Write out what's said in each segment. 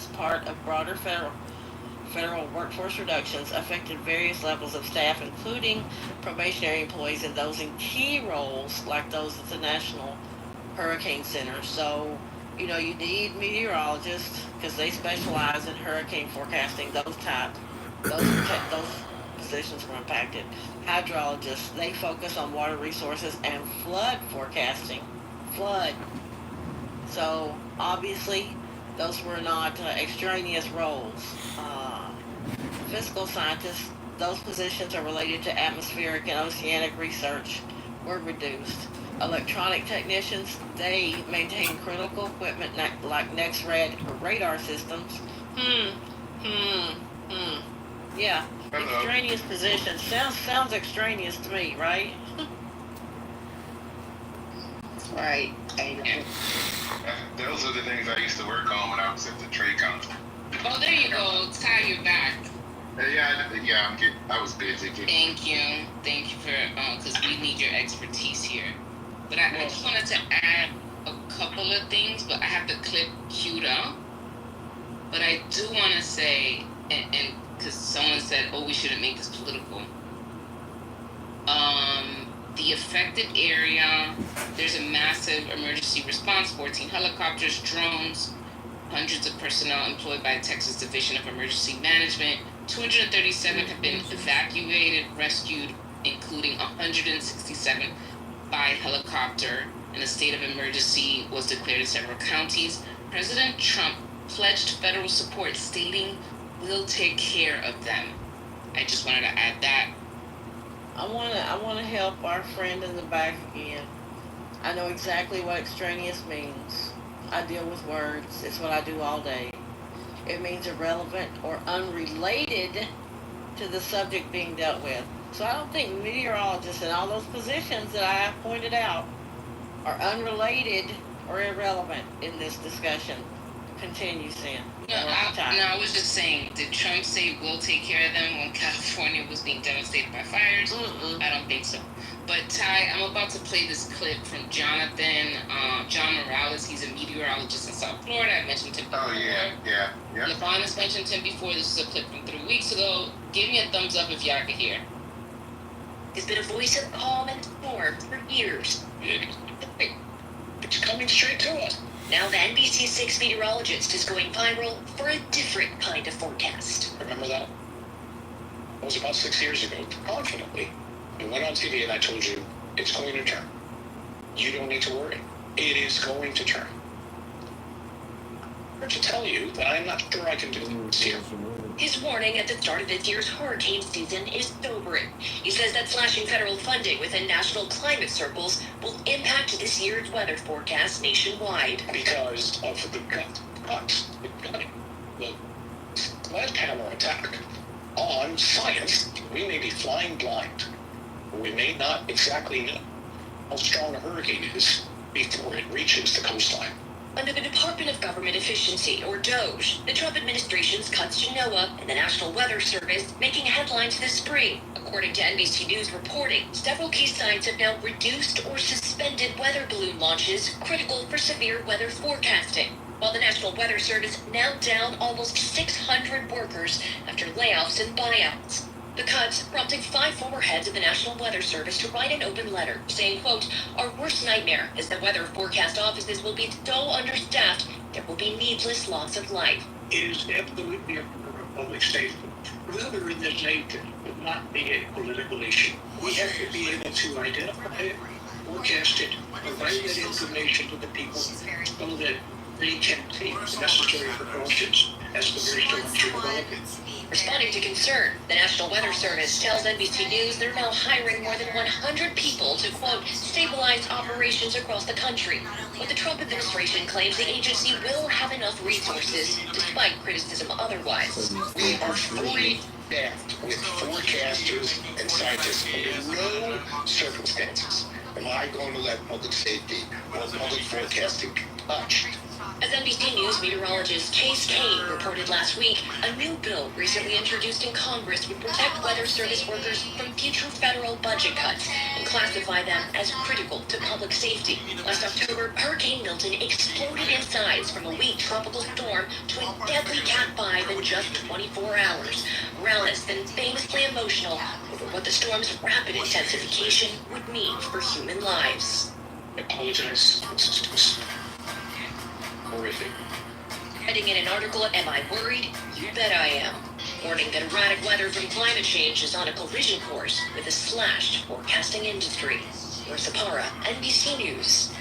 as part of broader federal workforce reductions affected various levels of staff, including probationary employees and those in key roles like those at the National Hurricane Center. So, you need meteorologists because they specialize in hurricane forecasting. Those positions were impacted. Hydrologists, they focus on water resources and flood forecasting. Flood. So obviously, those were not extraneous roles. Physical scientists, those positions are related to atmospheric and oceanic research, were reduced. Electronic technicians, they maintain critical equipment like next-red radar systems. Yeah, extraneous positions. Sounds extraneous to me, right? Right. Those are the things I used to work on when I was at the trade council. Oh, there you go. Ty, you're back. I was busy. Thank you for, because we need your expertise here. But I just wanted to add a couple of things, but I have the clip queued up. But I do want to say, and because someone said, oh, we shouldn't make this political. The affected area, there's a massive emergency response, 14 helicopters, drones, hundreds of personnel employed by the Texas Division of Emergency Management. 237 have been evacuated, rescued, including 167 by helicopter, and a state of emergency was declared in several counties. President Trump pledged federal support, stating, "We'll take care of them." I just wanted to add that. I want to help our friend in the back again. I know exactly what extraneous means. I deal with words. It's what I do all day. It means irrelevant or unrelated to the subject being dealt with. So I don't think meteorologists and all those positions that I have pointed out are unrelated or irrelevant in this discussion. Continue, Sam. No, I was just saying, did Trump say we'll take care of them when California was being devastated by fires? I don't think so. But Ty, I'm about to play this clip from Jonathan, John Morales. He's a meteorologist in South Florida. I mentioned him before. Oh, yeah. LeBron has mentioned him before. This is a clip from 3 weeks ago. Give me a thumbs up if y'all can hear. Has been a voice of calm and storm for years. It's coming straight to us. Now the NBC6 meteorologist is going viral for a different kind of forecast. Remember that? It was about 6 years ago. Confidently, I went on TV and I told you, it's going to turn. You don't need to worry. It is going to turn. To tell you that I'm not sure I can do this here. His warning at the start of this year's hurricane season is sobering. He says that slashing federal funding within national climate circles will impact this year's weather forecast nationwide. Because of the cuts, the sledgehammer attack on science, we may be flying blind. We may not exactly know how strong a hurricane is before it reaches the coastline. Under the Department of Government Efficiency, or DOGE, the Trump administration's cuts to NOAA and the National Weather Service making headlines this spring. According to NBC News reporting, several key sites have now reduced or suspended weather balloon launches critical for severe weather forecasting, while the National Weather Service now down almost 600 workers after layoffs and buyouts. The cuts prompting 5 former heads of the National Weather Service to write an open letter saying, quote, "Our worst nightmare is that weather forecast offices will be so understaffed there will be needless loss of life." It is absolutely a public statement. Weather in this nation would not be a political issue. We have to be able to identify it, forecast it, provide that information to the people so that they can take necessary precautions as the very storms are developing. Responding to concern, the National Weather Service tells NBC News they're now hiring more than 100 people to, quote, "stabilize operations across the country." But the Trump administration claims the agency will have enough resources, despite criticism otherwise. We are fully staffed with forecasters and scientists. Under no circumstances am I going to let public safety or public forecasting be touched. As As NBC News meteorologist Chase Kane reported last week, a new bill recently introduced in Congress would protect Weather Service workers from future federal budget cuts and classify them as critical to public safety. Last October, Hurricane Milton exploded in size from a weak tropical storm to a deadly Cat 5 in just 24 hours. Realists and famously emotional over what the storm's rapid intensification would mean for human lives. I apologize. This is just horrific. Heading in an article at Am I Worried? You Bet I Am. Warning that erratic weather from climate change is on a collision course with a slashed forecasting industry. Laura Sapara, NBC News.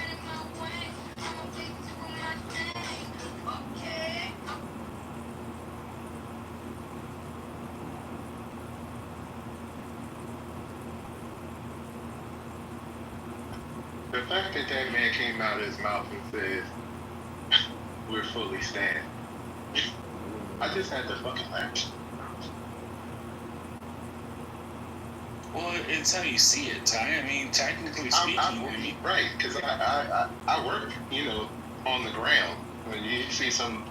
The fact that that man came out of his mouth and said, "We're fully staffed," I just had to fucking laugh. Well, it's how you see it, Ty. I mean, technically speaking, Right, because I work, on the ground. When you see some,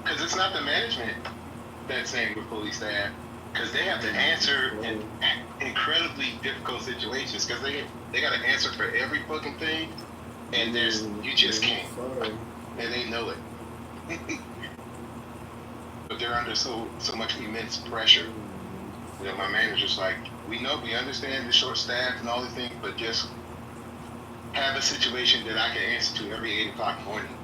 because it's not the management that's saying we're fully staffed, because they have to answer in incredibly difficult situations, because they got to answer for every fucking thing, and you just can't, and they know it. But they're under so much immense pressure. My manager's like, we understand the short staff and all these things, but just have a situation that I can answer to every 8 o'clock in the morning.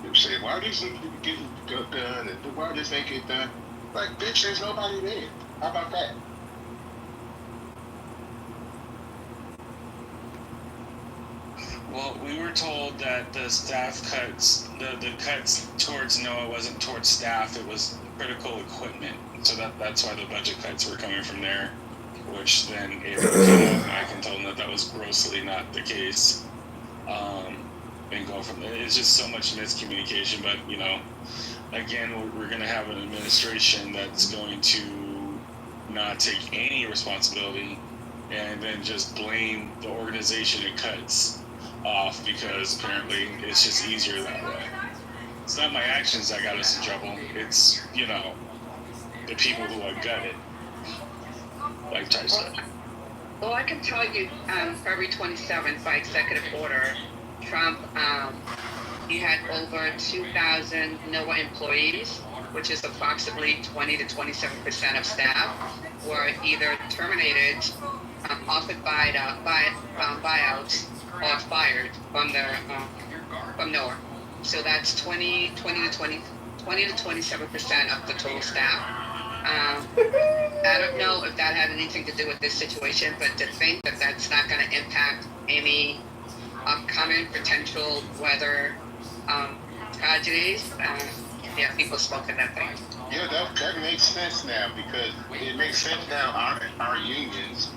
They say, why these things getting done, and why this ain't get done? Like, bitch, there's nobody there. How about that? well, we were told that the staff cuts, the cuts towards NOAA wasn't towards staff, it was critical equipment. So that's why the budget cuts were coming from there, which then I can tell them that was grossly not the case. And go from there. It's just so much miscommunication, but again, we're going to have an administration that's going to not take any responsibility and then just blame the organization it cuts off because apparently it's just easier that way. It's not my actions that got us in trouble. It's, the people who have gutted, like Ty said. Well, I can tell you, February 27th, by executive order, Trump, he had over 2,000 NOAA employees, which is approximately 20 to 27% of staff, were either terminated, offered buyouts, or fired from from NOAA. So that's 20 to 27% of the total staff. I don't know if that had anything to do with this situation, but to think that that's not going to impact any upcoming potential weather tragedies, people spoke of that thing. Yeah, that makes sense now, because it makes sense now our unions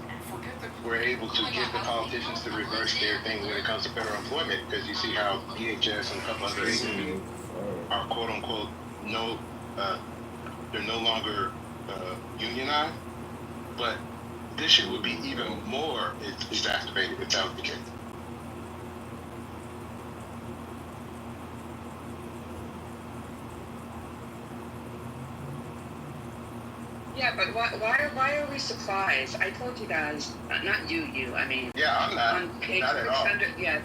were able to get the politicians to reverse their thing when it comes to federal employment, because you see how DHS and a couple other agencies are quote unquote they're no longer unionized, but this shit would be even more exacerbated if that was the case. Yeah, but why are we surprised? I told you guys, not you. I mean, yeah, I'm not. On page Not at all. 600,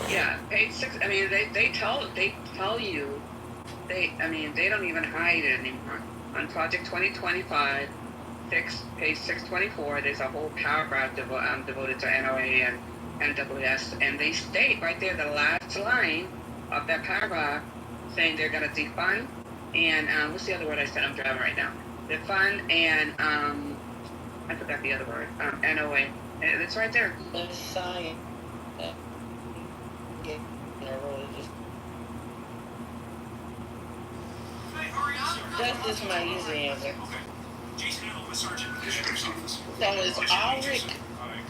yeah, page 6. I mean, they tell you, they don't even hide it anymore. On Project 2025, page 624, there's a whole paragraph devoted to NOA and NWS, and they state right there the last line of that paragraph, saying they're going to defund and what's the other word I said? I'm driving right now. Defund and I forgot the other word. NOA. It's right there. Let's sign. That's just my easy answer. So is Ulrich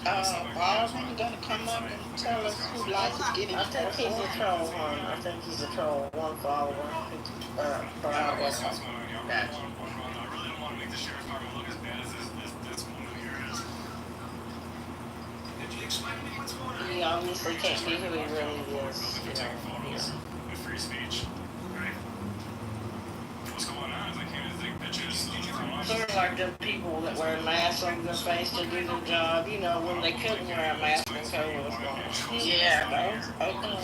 Baldwin gonna come up and tell us who life is getting? I think he's a troll one. I think he's a troll one for our work. He obviously can't be who he really is, Sort of like them people that wear masks over their face to do their job, you know, when they couldn't wear a mask when COVID was going on. Yeah. Those, okay.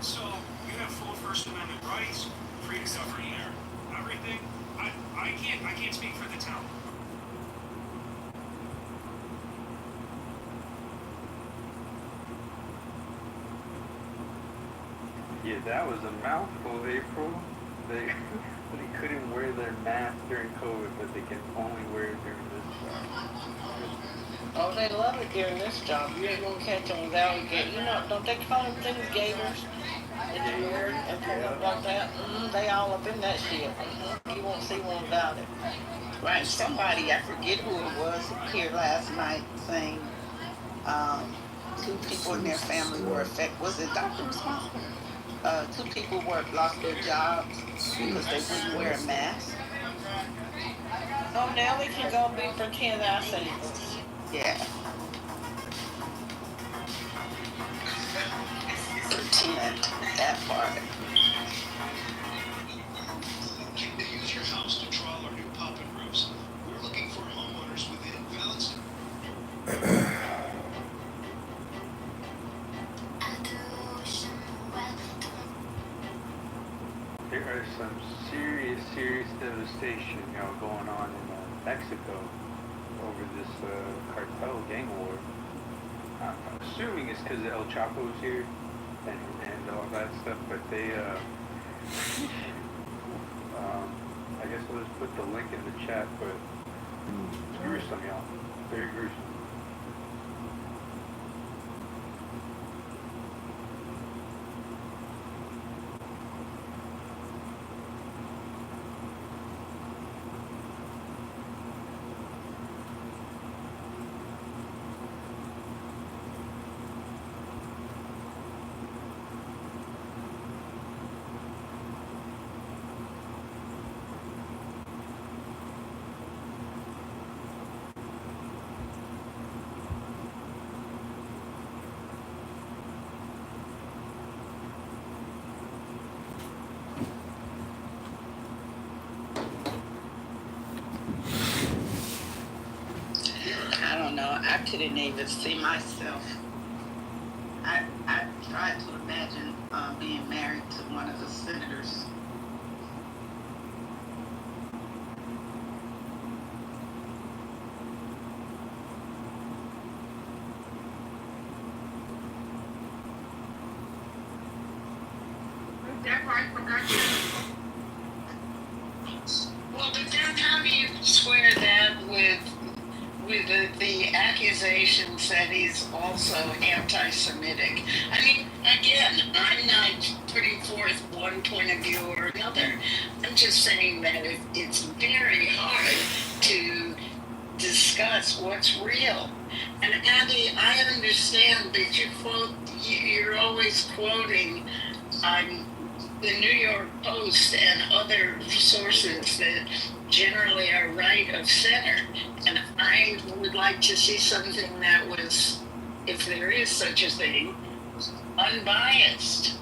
So you have full First Amendment rights, free to suffer here, everything. I can't speak for the town. Yeah, that was a mouthful, April. They couldn't wear their mask during COVID, but they can only wear it during this job. Oh, they love it during this job. You ain't gonna catch them without a gate. You know, don't they call them things gators? That you wear and pull up like that? They all up in that shit. You won't see one without it. Right, somebody, I forget who it was, here last night saying, 2 people in their family were affected. Was it doctor responsible? 2 people lost their jobs because they wouldn't wear a mask. Oh, now we can go be pretend I say Yeah. Pretend that part. Use your house to trial our new pop-in roofs. We're looking for homeowners within Valence. There are some serious devastation, going on in Mexico over this cartel gang war. I'm assuming it's because El Chapo's here and all that stuff, but they, I guess I'll just put the link in the chat, but it's gruesome, y'all. Very gruesome. I don't know. I couldn't even see myself. I tried to imagine being married to one of the senators. That part forgot you. Well, but then how do you square that with the accusations that he's also anti-Semitic? I mean, again, I'm not putting forth one point of view or another. I'm just saying that it's very hard to discuss what's real. And Andy, I understand that you're always quoting the New York Post and other sources that generally are right of center. And I would like to see something that was, if there is such a thing, unbiased.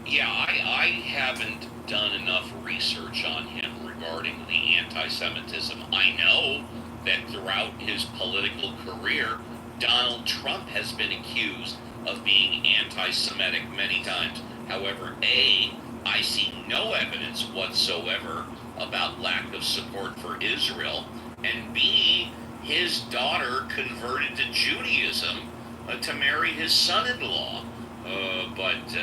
Yeah, I haven't done enough research on him regarding the anti-Semitism. I know that throughout his political career, Donald Trump has been accused of being anti-Semitic many times. However, A, I see no evidence whatsoever about lack of support for Israel, and B, his daughter converted to Judaism to marry his son-in-law. But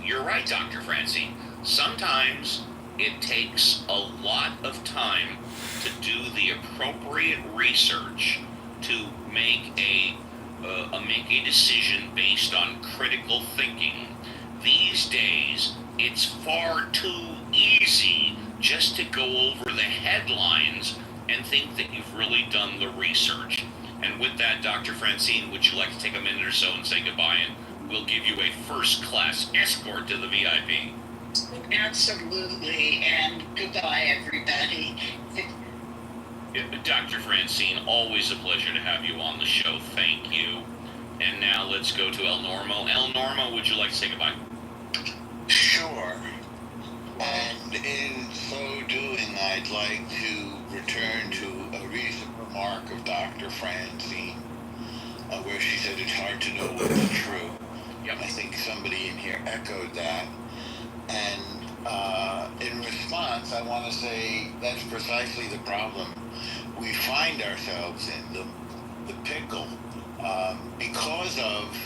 you're right, Dr. Francine. Sometimes it takes a lot of time to do the appropriate research to make a decision based on critical thinking. These days, it's far too easy just to go over the headlines and think that you've really done the research. And with that, Dr. Francine, would you like to take a minute or so and say goodbye, and we'll give you a first-class escort to the VIP. Absolutely, and goodbye, everybody. Dr. Francine, always a pleasure to have you on the show. Thank you. And now let's go to El Normo. El Normo, would you like to say goodbye? Sure. And in so doing, I'd like to return to a recent remark of Dr. Francine, where she said it's hard to know what's true. Yep. I think somebody in here echoed that. And in response, I want to say that's precisely the problem we find ourselves in, the pickle, because of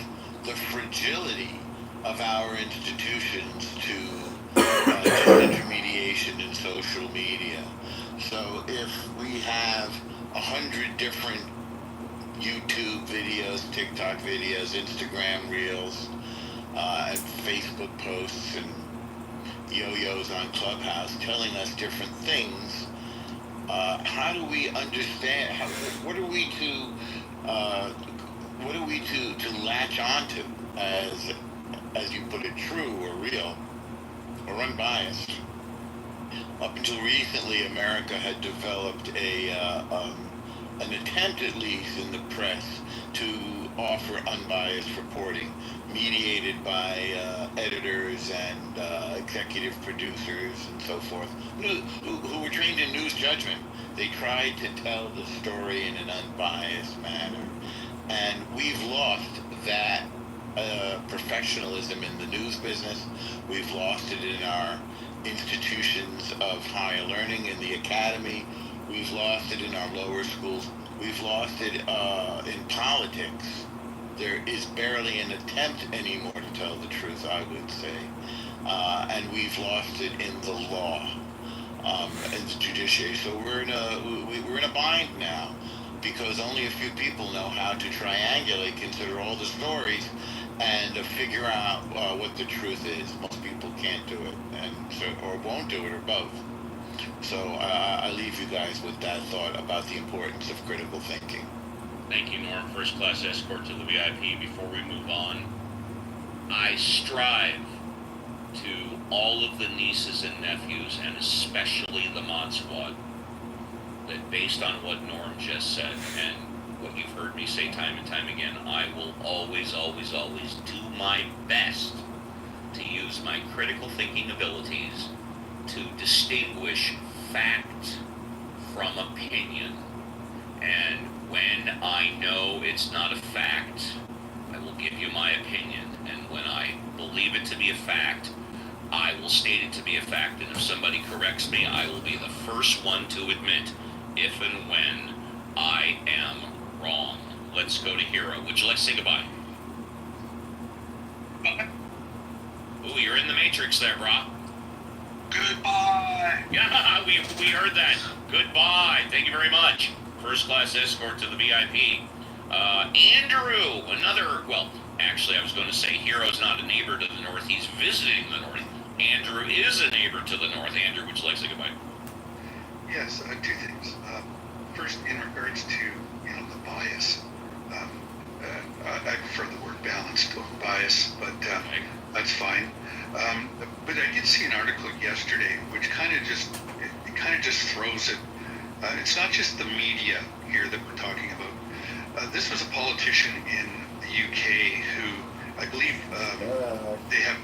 the fragility of our institutions to intermediation in social media. So if we have 100 different YouTube videos, TikTok videos, Instagram reels, and Facebook posts and yo-yos on Clubhouse telling us different things, how do we understand? What are we to latch onto as you put it, true or real or unbiased? Up until recently, America had developed an attempt, at least in the press, to offer unbiased reporting, mediated by editors and executive producers and so forth, who were trained in news judgment. They tried to tell the story in an unbiased manner. And we've lost that professionalism in the news business. We've lost it in our institutions of higher learning in the academy. We've lost it in our lower schools. We've lost it in politics. There is barely an attempt anymore to tell the truth, I would say. And we've lost it in the law and the judiciary. So we're in a bind now, because only a few people know how to triangulate, consider all the stories, and figure out what the truth is. Most people can't do it, or won't do it, or both. So I leave you guys with that thought about the importance of critical thinking. Thank you, Norm. First class escort to the VIP. Before we move on, I strive to all of the nieces and nephews, and especially the Mod Squad, that based on what Norm just said and what you've heard me say time and time again, I will always, always, always do my best to use my critical thinking abilities to distinguish fact from opinion. And when I know it's not a fact, I will give you my opinion. And when I believe it to be a fact, I will state it to be a fact. And if somebody corrects me, I will be the first one to admit if and when I am wrong. Let's go to Hero. Would you like to say goodbye? Ooh, you're in the Matrix there, brah. Goodbye. Yeah, we heard that. Goodbye. Thank you very much. First class escort to the VIP. Andrew, actually I was going to say Hero's not a neighbor to the north. He's visiting the north. Andrew is a neighbor to the north. Andrew, would you like to say goodbye? Yes, two things. First, in regards to the bias, I prefer the word balanced over bias, but that's fine. But I did see an article yesterday which kind of just throws it. It's not just the media here that we're talking about. This was a politician in the UK who, I believe, they have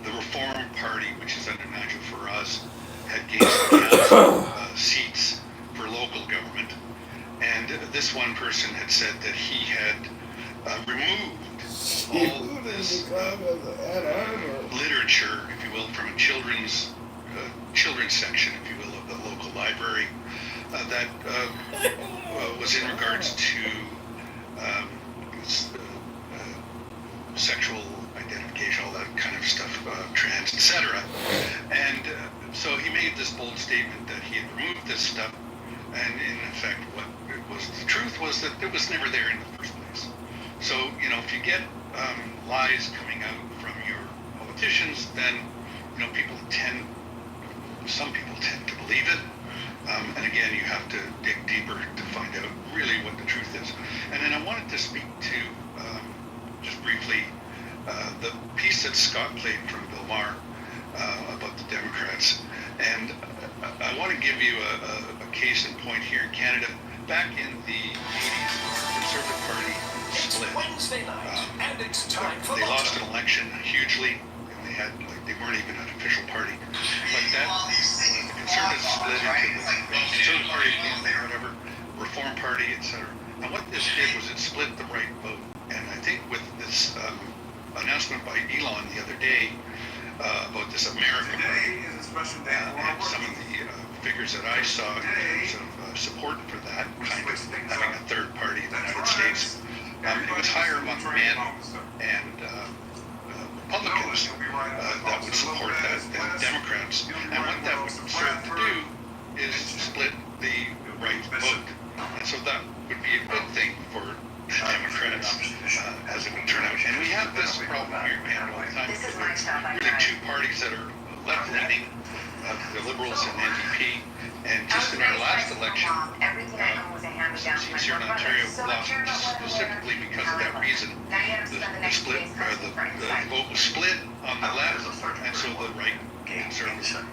the Reform Party, which is under Nigel Farage, had gained some council seats for local government, and this one person had said that he had removed all this literature, if you will, from a children's section, if you will, of the local library that was in regards to sexual identification, all that kind of stuff, trans, etc. And so he made this bold statement that he had removed this stuff, and in effect what it was, the truth was that it was never there in the first place. So, if you get lies coming out from your politicians, then, some people tend to believe it. And again, you have to dig deeper to find out really what the truth is. And then I wanted to speak to, just briefly, the piece that Scott played from Bill Maher about the Democrats. And I want to give you a case in point here in Canada. Back in the 80s, the Conservative Party split. Wednesday night, and it's time for they lost an election hugely, and they had, like, they weren't even an official party. But that, the Conservatives split into the Conservative Party, whatever, Reform Party, etc. And what this did was it split the right vote. And I think with this announcement by Elon the other day about this America Party, and some of the figures that I saw in terms of support for that, kind of having a third party in the United States, it was higher among men and Republicans that would support that than Democrats. And what that would serve to do is split the right vote. And so that would be a good thing for Democrats as it would turn out. And we have this problem here in Canada all the time. Really two parties that are left-leaning, the Liberals and NDP. And just in our last election, since here in Ontario, we lost specifically because of that reason. The split, the vote was split on the left, and so the right Conservative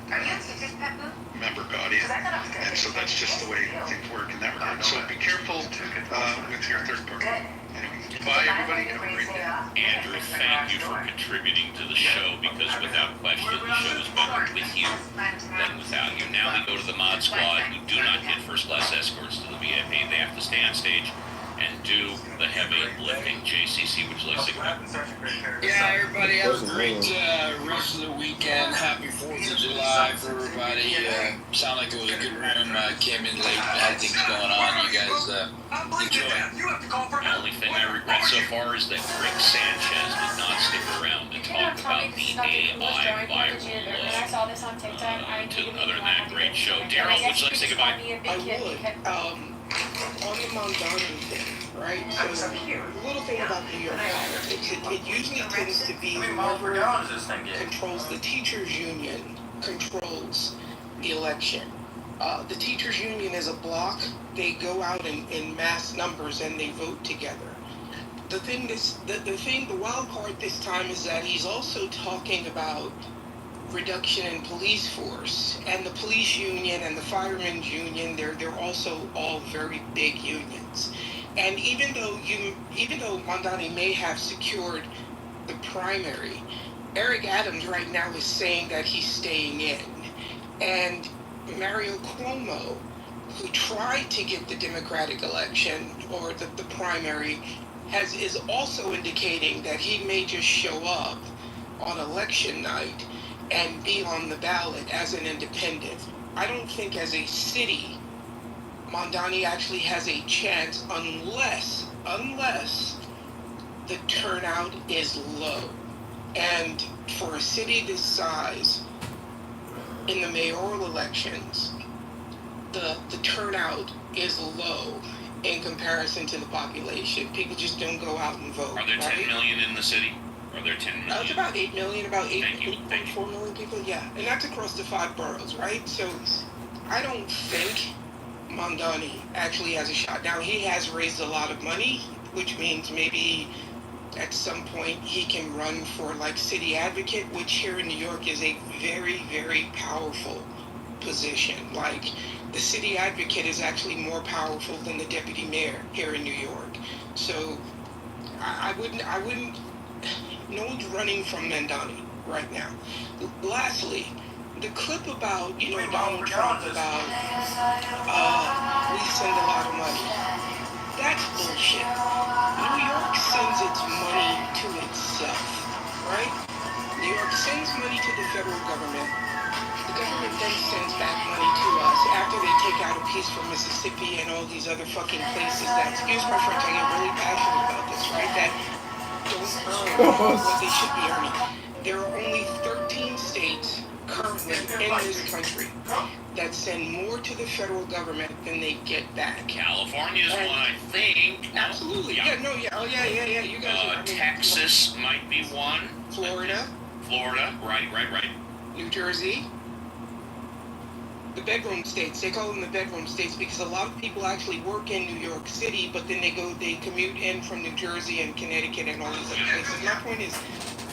member got in. And so that's just the way things work in that regard. So be careful with your third party. Anyway, bye everybody. Have a great day. Andrew, thank you for contributing to the show, because without question, the show is better with you than without you. Now we go to the Mod Squad, who do not get first-class escorts to the VIP. They have to stay on stage and do the heavy lifting. JCC, would you like to say goodbye? Yeah, everybody have a great rest of the weekend. Happy 4th of July for everybody. Sound like it was a good room. Came in late, had things going on. You guys enjoy. The only thing I regret so far is that Rick Sanchez did not stick around to talk about the AI viral other than that great show. Daryl, would you like to say goodbye? I would. On the Mondani thing, right? So, the little thing about New York, it usually tends to be whoever controls the teachers' union controls the election. The teachers' union is a block. They go out in mass numbers and they vote together. The wild card this time is that he's also talking about reduction in police force, and the police union and the firemen's union, they're also all very big unions. And even though Mondani may have secured the primary, Eric Adams right now is saying that he's staying in. And Mario Cuomo, who tried to get the Democratic election or the primary, is also indicating that he may just show up on election night and be on the ballot as an independent. I don't think as a city, Mondani actually has a chance unless the turnout is low. And for a city this size, in the mayoral elections, the turnout is low in comparison to the population. People just don't go out and vote. Are there 10 million in the city? Are there 10 million? It's about 8 million, about 8.4 million people, yeah. And that's across the 5 boroughs, right? So I don't think Mondani actually has a shot. Now, he has raised a lot of money, which means maybe at some point he can run for like city advocate, which here in New York is a very, very powerful position. Like, the city advocate is actually more powerful than the deputy mayor here in New York. So I wouldn't, no one's running from Mondani right now. Lastly, the clip about, Donald Trump about, we send a lot of money. That's bullshit. New York sends its money to itself, right? New York sends money to the federal government. The government then sends back money to us after they take out a piece from Mississippi and all these other fucking places that, excuse my French, I get really passionate about this, right? That don't earn what they should be earning. There are only 13 states currently in this country that send more to the federal government than they get back. California's one, I think. Absolutely. Yeah, yeah. You guys Texas might be one. Florida, right. New Jersey. The bedroom states, they call them the bedroom states because a lot of people actually work in New York City, but then they commute in from New Jersey and Connecticut and all these other places. My point is,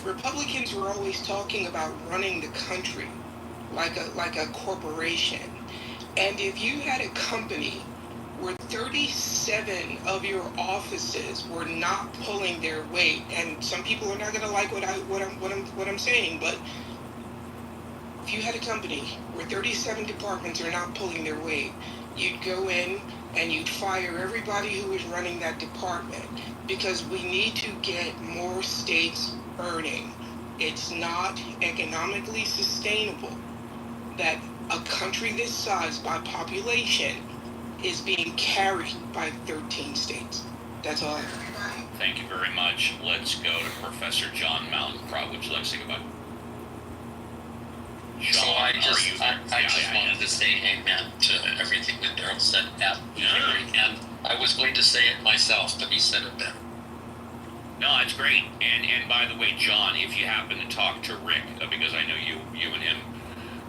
Republicans were always talking about running the country like a corporation. And if you had a company where 37 of your offices were not pulling their weight. And some people are not going to like what I'm saying, but if you had a company where 37 departments are not pulling their weight, you'd go in and you'd fire everybody who is running that department, because we need to get more states earning. It's not economically sustainable that a country this size by population is being carried by 13 states. That's all I have. Thank you very much. Let's go to Professor John Mountain. Would you like to say goodbye? So I just wanted to say amen to everything that Daryl said at the hearing, and I was going to say it myself, but he said it better. No, it's great. And by the way, John, if you happen to talk to Rick, because I know you and him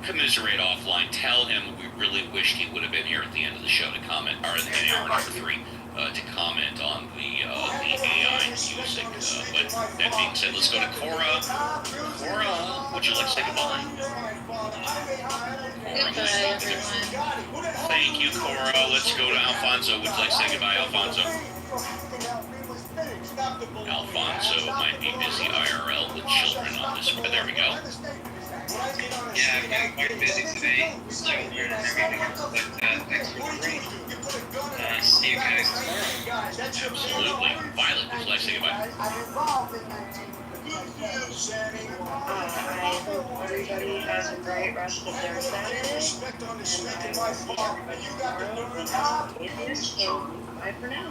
commiserate offline, tell him we really wished he would have been here at the end of the show to comment, or in hour number 3, to comment on the AI music. But that being said, let's go to Cora. Cora, would you like to say goodbye? Goodbye, everyone. Thank you, Cora. Let's go to Alfonso. Would you like to say goodbye, Alfonso? Alfonso might be busy IRL with children on this. There we go. Yeah, I've been quite busy today, children and everything else, but thanks for the break. See you guys tomorrow. Absolutely. Violet, would you like to say goodbye? I hope everybody has a great rest of their Saturday, and I will see everybody tomorrow. And bye for now.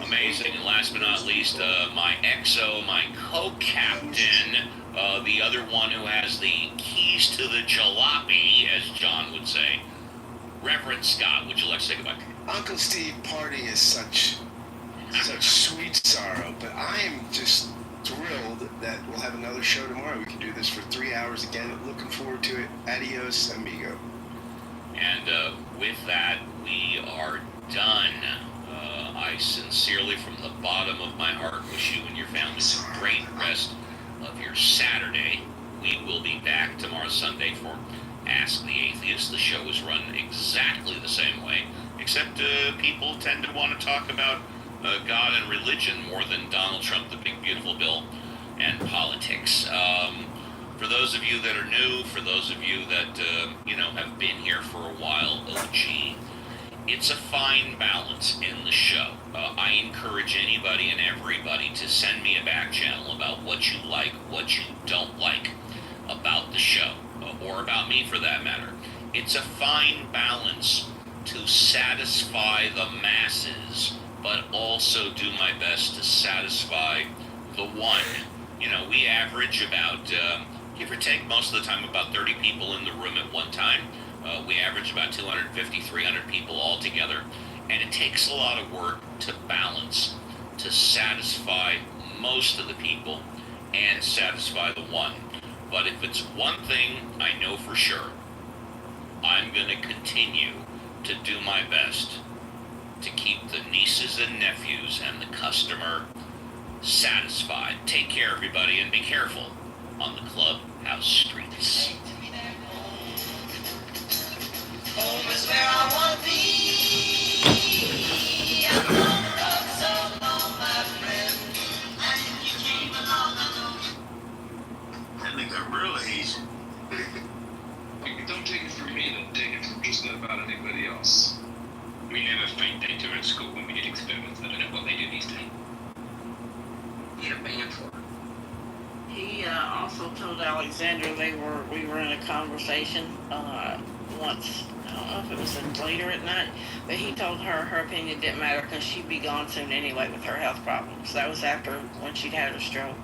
Amazing. And last but not least, my XO, my co-captain, the other one who has the keys to the jalopy, as John would say, Reverend Scott. Would you like to say goodbye? Uncle Steve, parting is such sweet sorrow, but I am just thrilled that we'll have another show tomorrow. We can do this for 3 hours again. Looking forward to it. Adios, amigo. And with that, we are done. I sincerely, from the bottom of my heart, wish you and your families a great rest of your Saturday. We will be back tomorrow, Sunday, for Ask the Atheist. The show is run exactly the same way, except people tend to want to talk about God and religion more than Donald Trump, the big beautiful bill, and politics. For those of you that are new, for those of you that have been here for a while, OG, it's a fine balance in the show. I encourage anybody and everybody to send me a back channel about what you like, what you don't like about the show, or about me for that matter. It's a fine balance to satisfy the masses, but also do my best to satisfy the one. We average about, give or take, most of the time about 30 people in the room at one time. We average about 250, 300 people all together, and it takes a lot of work to balance, to satisfy most of the people and satisfy the one. But if it's one thing I know for sure, I'm going to continue to do my best to keep the nieces and nephews and the customer satisfied. Take care, everybody, and be careful on the clubhouse streets. Home is where I want to be. I've been on the road so long, my friend. And you came along alone. That nigga real Asian. Don't take it from me, don't take it from just about anybody else. We never find data at school when we did experiments. I don't know what they do these days. Get a band for it. He also told Alexander we were in a conversation once. I don't know if it was later at night, but he told her opinion didn't matter because she'd be gone soon anyway with her health problems. That was after when she'd had her stroke.